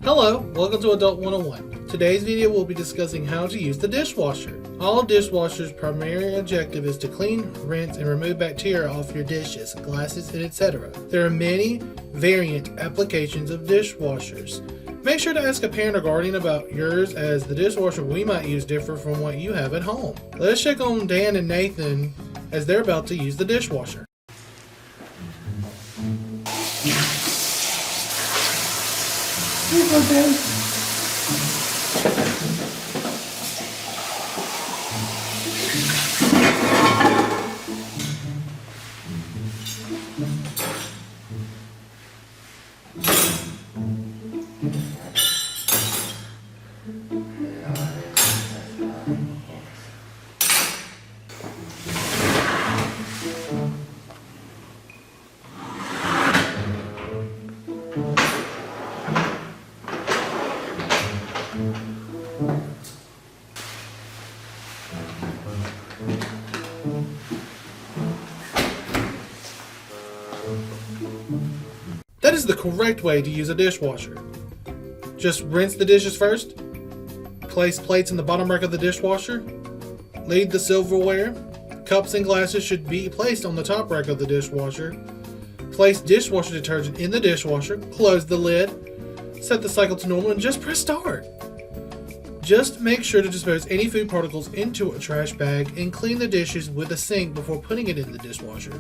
Hello, welcome to Adult 101. Today's video will be discussing how to use the dishwasher. All dishwashers' primary objective is to clean, rinse, and remove bacteria off your dishes, glasses, and etc. There are many variant applications of dishwashers. Make sure to ask a parent or guardian about yours, as the dishwasher we might use differ from what you have at home. Let's check on Dan and Nathan as they're about to use the dishwasher. Here you go, Dan. That is the correct way to use a dishwasher. Just rinse the dishes first, place plates in the bottom rack of the dishwasher, leave the silverware, cups and glasses should be placed on the top rack of the dishwasher, place dishwasher detergent in the dishwasher, close the lid, set the cycle to normal, and just press start. Just make sure to dispose any food particles into a trash bag and clean the dishes with a sink before putting it in the dishwasher.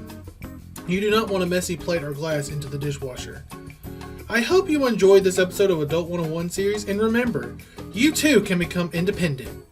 You do not want a messy plate or glass into the dishwasher. I hope you enjoyed this episode of Adult 101 series, and remember, you too can become independent.